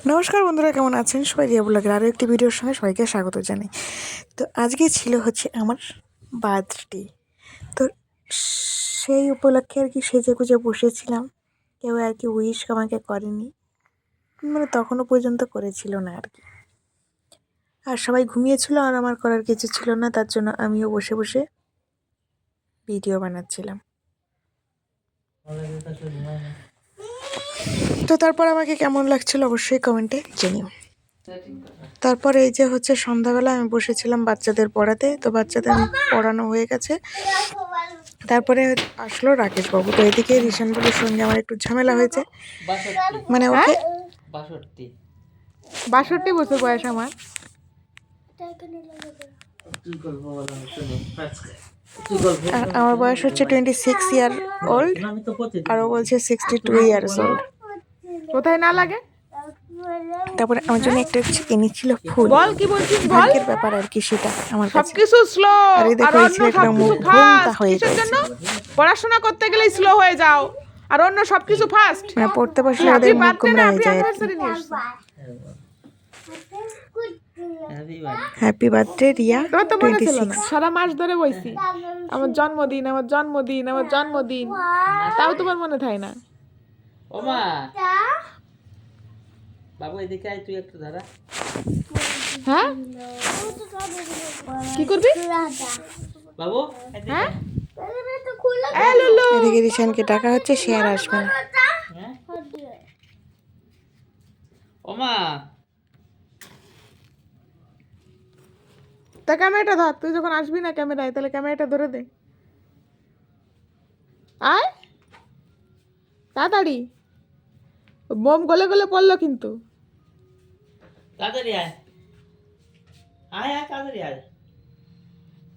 নমস্কার বন্ধুরা, কেমন আছেন সবাই? রিয়া ব্লগের আরও একটি ভিডিওর সঙ্গে সবাইকে স্বাগত জানাই। তো আজকে ছিল আমার বার্থডে। তো সেই উপলক্ষে সেজে গুজে বসেছিলাম। কেউ উইশ আমাকে করেনি, তখনও পর্যন্ত করেছিল না আর সবাই ঘুমিয়েছিল আর আমার করার কিছু ছিল না, তার জন্য আমিও বসে বসে ভিডিও বানাচ্ছিলাম। তো তারপর আমাকে কেমন লাগছিল অবশ্যই কমেন্টে জানিও। তারপরে এই যে সন্ধ্যাবেলা আমি বসেছিলাম বাচ্চাদের পড়াতে। তো বাচ্চাদের পড়ানো হয়ে গেছে, তারপরে আসলো রাকেশবাবু। তো এদিকে রিশান বাবুর সঙ্গে আমার একটু ঝামেলা হয়েছে, ওকে 62 বছর বয়স আমার। আমার বয়স 26 ইয়ার ওল্ড, আর ও বলছে 62 ইয়ার্স ওল্ড। কোথায় না লাগে। তারপরে আমার জন্য একটা এনেছিল ফুল। বল কি বলছিস, ভাগ্যের ব্যাপার সেটা আমার কাছে সবকিছু স্লো আর এই দেখো এই ছেলেটা মুখ ঘুমটা হয়ে গেছে। পড়াশোনা করতে গেলে স্লো হয়ে যাও, আর অন্য সবকিছু ফাস্ট। পড়তে বসলে ওদের মুখ গোমরা হয়ে যায়। Happy birthday Riya. তোমার তো মনে ছিল না? সারা মাস ধরে বইছি আমার জন্মদিন, আমার জন্মদিন, আমার জন্মদিন, তাও তোমার মনে থাকে না। ওমা বাবু এদিকে আয়, তুই একটু দাঁড়া। হ্যাঁ কি করবি বাবু হ্যাঁ? এদিকে রিশানকে ডাকা হচ্ছে, সে আর আসবে না। ওমা তা ক্যামেরাটা ধর, তুই যখন আসবি না ক্যামেরায়, তাহলে ক্যামেরাটা ধরে দে। আয় তাড়াতাড়ি, বোম গলে গলে পড়লো কিন্তু। তাড়াতাড়ি আয়, আয় আয় তাড়াতাড়ি আয়।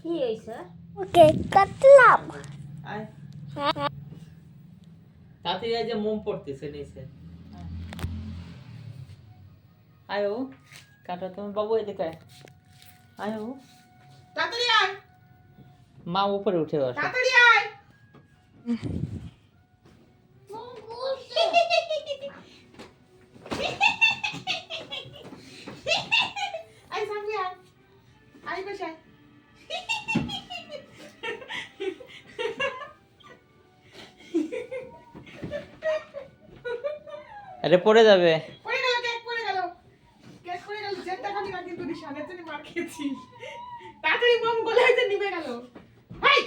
কি হইছে? ওকে কাটলাম। আয় তাড়াতাড়ি আয়, যে মোম পড়তেছে নিচে। আয় ও কাটো তুমি। বাবু এদিকে আয়, আয় ও তাড়াতাড়ি আয়, মা উপরে উঠে বসে। তাড়াতাড়ি আয়। আয় সামনে আয়, আয় বসে আয়। আরে পড়ে যাবে। পড়ে গেল, কেক পড়ে গেল, কেক পড়ে গেল। জেনটা খাবি না কিন্তু, নিশানের জন্য মার খেয়েছি। তাড়াতাড়ি বোম গলে হইতে নিভে গেল। হাই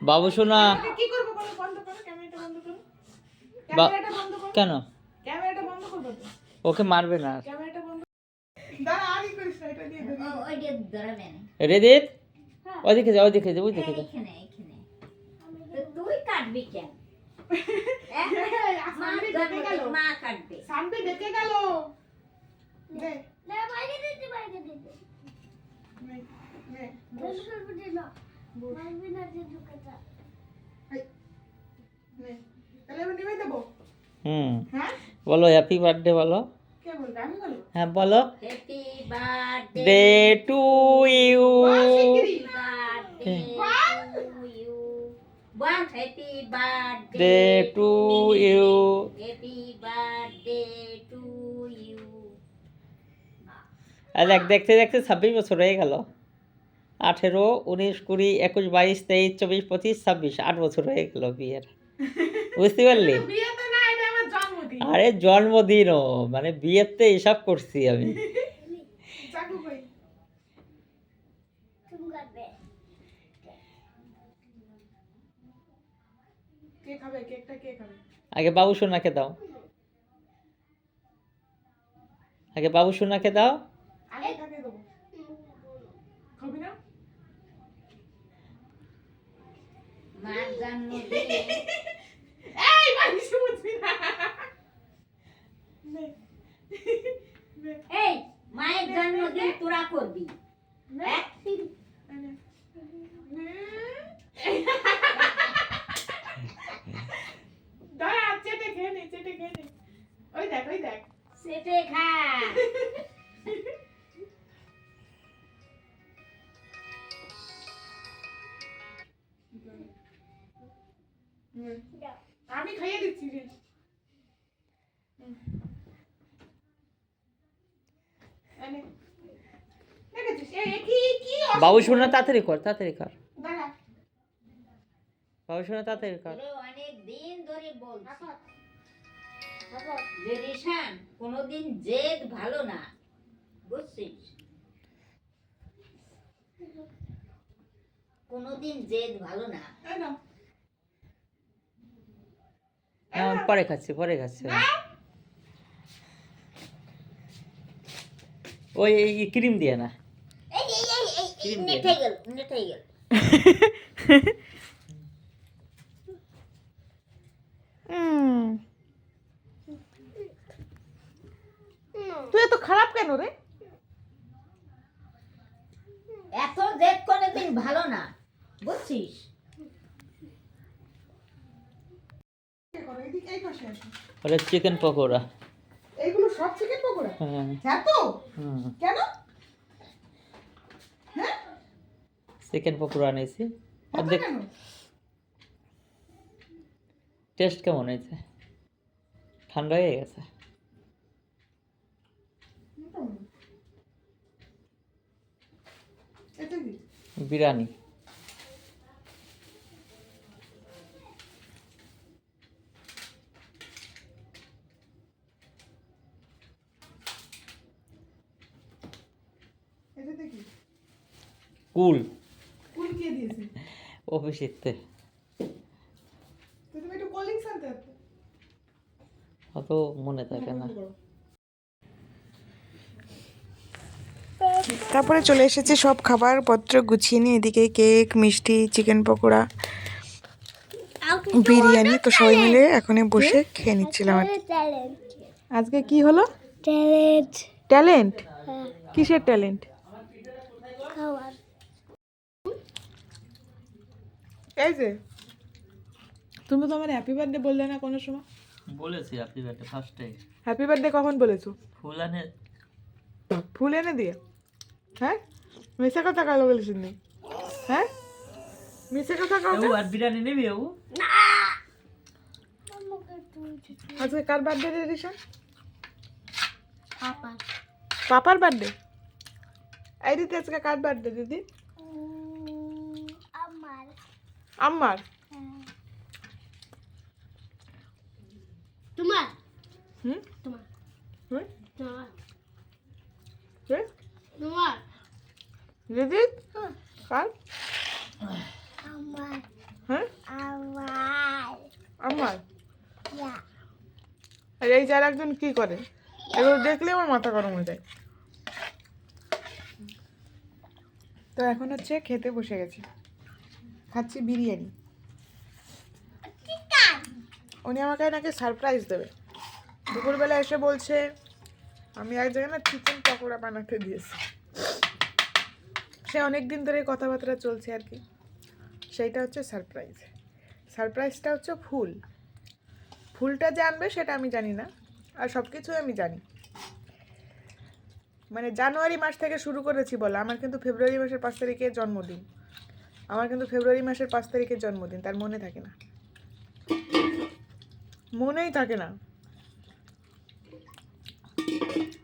বাবু শোনা। কি করব, বলো? বন্ধ করো ক্যামেরাটা, বন্ধ করো বা- ক্যামেরাটা, বন্ধ করো। কেন ক্যামেরাটা বন্ধ করবে তো? ওকে মারবে না? ক্যামেরাটা বন্ধ। দাঁড়া, আগে করিস না, এটা দিয়ে দে। ওইটা ধরবে না। রেদিত ওইদিকে যা, ওইদিকে যা, ওইদিকে যা। এখানে এখানে তো তুই কাটবি কেন? মা দেখে গেল, মা কাটবে। সামনে দেখে গেল। দে না বাইরে দিতে, বাইরে দিতে। নে নে বস করব না। মারবি না যে ঢুকাটা। নে, তাহলে আমি নিভে দেবো। হ্যাঁ বলো হ্যাপি বার্থডে বলো। কে বলবে? আমি বলবো। হ্যাঁ বলো। Happy birthday day to you. শিগগিরই। Birthday to you. One happy birthday day to you. Happy birthday to you. আর দেখ, দেখতে দেখতে 26 বছর হয়ে গেল। 18, 19, 20, 21, 22, 23, 24, 25, 26, 8 বছর হয়ে গেল বিয়ের। বুঝতে পারলি? বিয়ে তো না, এটা আমার জন্মদিন। আরে জন্মদিনও মানে বিয়েতে এসব করছি আমি। চাকু কই? তুমি কাটবে। কে খাবে কেকটা? কে খাবে? আগে বাবু সোনাকে দাও, আগে বাবু সোনাকে দাও। আগে কাকে দেবো? খাবি না? মার জন্মদিন। এই মানুষ বুঝবি না। নে নে এই মায়ের জন্মদিন তোরা করবি। নে দাঁড়া, চেটে খেয়ে নে, চেটে খেয়ে নে। ওই দেখ, ওই দেখ। সেটে খা। আমি খাইয়ে দিচ্ছি রে। এনে। দেখেছিস? এ কি কি বাবু শোনা তাড়াতাড়ি কর, তাড়াতাড়ি কর। দাঁড়া। বাবু শোনা তাড়াতাড়ি কর। অনেক দিন ধরে বলছি রাখো। রাখো। যে রিশান কোনোদিন জেদ ভালো না, বুঝছিস? কোনোদিন জেদ ভালো না। এই নাও। পরে খাচ্ছি, পরে খাচ্ছি। ওই এই ক্রিম দিয়ে না। এই নেট হয়ে গেল, নেট হয়ে গেল। তুই এত খারাপ কেন রে? এত জেদ কোনোদিন ভালো না, বুঝছিস? এদিকে এই পাশে আসো। ওটা চিকেন পকোড়া। এইগুলো সব চিকেন পকোড়া? হ্যাঁ। হ্যাঁ তো? হুম, কেন? হ্যাঁ? চিকেন পকোড়া আনিয়েছি। এত অর্ধেক। কেন? টেস্ট কেমন হয়েছে? ঠান্ডা হয়ে গেছে। এটা কি? বিরিয়ানি। এটাতে কি? কুল। কুল কে দিয়েছে? অফিসিতে। তো তুমি একটু কোল্ড ড্রিঙ্কস আনতে পারতে। অত মনে থাকে না। তারপরে চলে এসেছে সব খাবারপত্র গুছিয়ে নিয়ে, এদিকে কেক, মিষ্টি, চিকেন পকোড়া, বিরিয়ানি। তো সবাই মিলে এখন বসে খেয়ে নিচ্ছিলাম আর কি। ট্যালেন্ট আজকে কি হলো? Talent talent? কিসের ট্যালেন্ট? খাওয়ার এই যে তুমি তো আমার হ্যাপি বার্থডে বললে না কোনো সময়। বলেছি আপনি একটা ফার্স্টে হ্যাপি বার্থডে কখন বলেছো? ফুল আনে। ফুল এনে দিয়ে? হ্যাঁ, মিশে কথা কালো বলেছেন নি? হ্যাঁ, মিশে কথা কালো। আর বিরিয়ানি নেবি ও? আজকে কার বার্থডে রে রিশান? পাপা পাপার বার্থডে? এই দিদি আজকে কার বার্থডে দিদি? আমার আমার। তোমার হুম তোমার হুম তোমার কে? তোমার দিদি কার? আমার হ্যাঁ আমার আমার। ইয়া আর এই যার একজন কি করে, এগুলো দেখলে আমার মাথা গরম হয়ে যায়। তো এখন হচ্ছে খেতে বসে গেছি, খাচ্ছি বিরিয়ানি। উনি আমাকে নাকি সারপ্রাইজ দেবে। দুপুরবেলা এসে বলছে আমি এক জায়গায় না চিকেন পকোড়া বানাতে দিয়েছি। সে অনেক দিন ধরে কথাবার্তা চলছে আর কি, সেইটা হচ্ছে সারপ্রাইজ। সারপ্রাইজটা হচ্ছে ফুল। ফুলটা যে আনবে সেটা আমি জানি না, আর সব কিছুই আমি জানি। মানে জানুয়ারি মাস থেকে শুরু করেছি বলা, আমার কিন্তু ফেব্রুয়ারি মাসের 5 তারিখে জন্মদিন। আমার কিন্তু ফেব্রুয়ারি মাসের 5 তারিখে জন্মদিন, তার মনে থাকে না, মনেই থাকে না।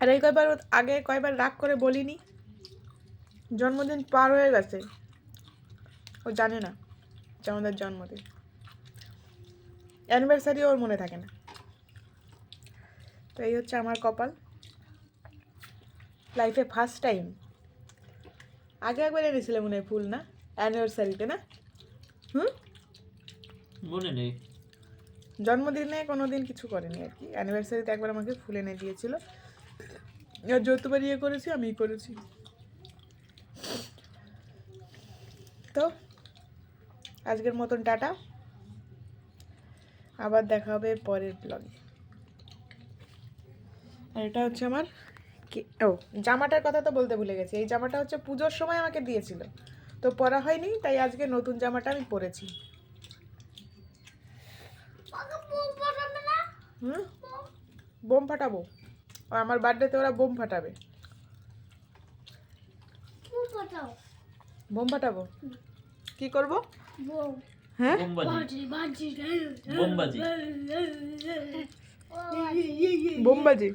আর এই কয়বার আগে কয়বার রাগ করে বলিনি, জন্মদিন পার হয়ে গেছে, ও জানে না যে আমাদের জন্মদিন। অ্যানিভার্সারি ওর মনে থাকে না। তো এই হচ্ছে আমার কপাল, লাইফে ফার্স্ট টাইম। আগে একবার এনেছিলে মনে হয় ফুল, না অ্যানিভার্সারিতে না? মনে নেই। জন্মদিনে কোনো দিন কিছু করেনি আর কি, অ্যানিভার্সারিতে একবার আমাকে ফুল এনে দিয়েছিল। আর যতবার ইয়ে করেছি আমিই করেছি। তো আজকের মতন টাটা, আবার দেখা হবে পরের ব্লগে। আর এটা হচ্ছে আমার জামাটার কথা তো বলতে ভুলে গেছি। এই জামাটা হচ্ছে পুজোর সময় আমাকে দিয়েছিল, তো পরা হয়নি, তাই আজকে নতুন জামাটা আমি পরেছি। হুম, বোম ফাটাবো, আমার বার্থডেতে ওরা বোম ফাটাবে। বোম ফাটাবো, কি করব? হ্যাঁ, বোমবাজি। বোমবাজি। বোমবাজি।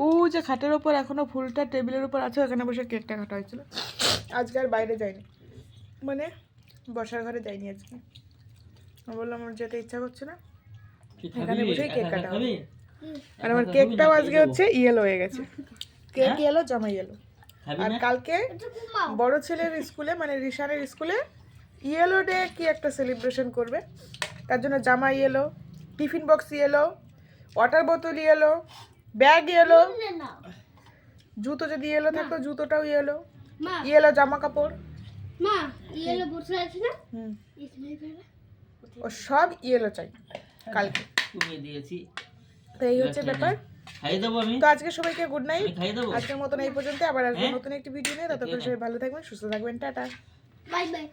ও যে খাটের ওপর এখনো ফুলটা টেবিলের উপর আছে, ওখানে বসে কেকটা কাটা হয়েছিল। আজকে আর বাইরে যাইনি, মানে বসার ঘরে যাইনি আজকে। আমি বললাম আমার যেতে ইচ্ছা করছে না, এখানে বসেই কেক কাটা হবে। আর আমার কেকটাও আজকে হচ্ছে ইয়েলো হয়ে গেছে, কেক ইয়েলো, জামা ইয়েলো। আর কালকে বড় ছেলের স্কুলে, মানে রিশানের স্কুলে ইয়েলো ডে কি একটা সেলিব্রেশন করবে, তার জন্য জামা yellow, tiffin box yellow, water বোতল ইয়েলো, ব্যাগ ইয়েলো, না জুতো যদি ইয়েলো থাকতো জুতোটাও ইয়েলো, মা ইয়েলো জামা কাপড়। মা ইয়েলো বসে আছে না হুম, इसमें बेटा ও সব ইয়েলো চাই কালকে। কমিয়ে দিয়েছি, তো এই হচ্ছে ব্যাপার। খাইয়ে দেবো আমি, তো আজকে সবাইকে গুড নাইট, আমি খাইয়ে দেবো। আজকের মতন এই পর্যন্ত, আবার আসবো হ্যাঁ? নতুন একটি ভিডিও নিয়ে। ততক্ষণ সবাই ভালো থাকবেন, সুস্থ থাকবেন, টাটা। Bye bye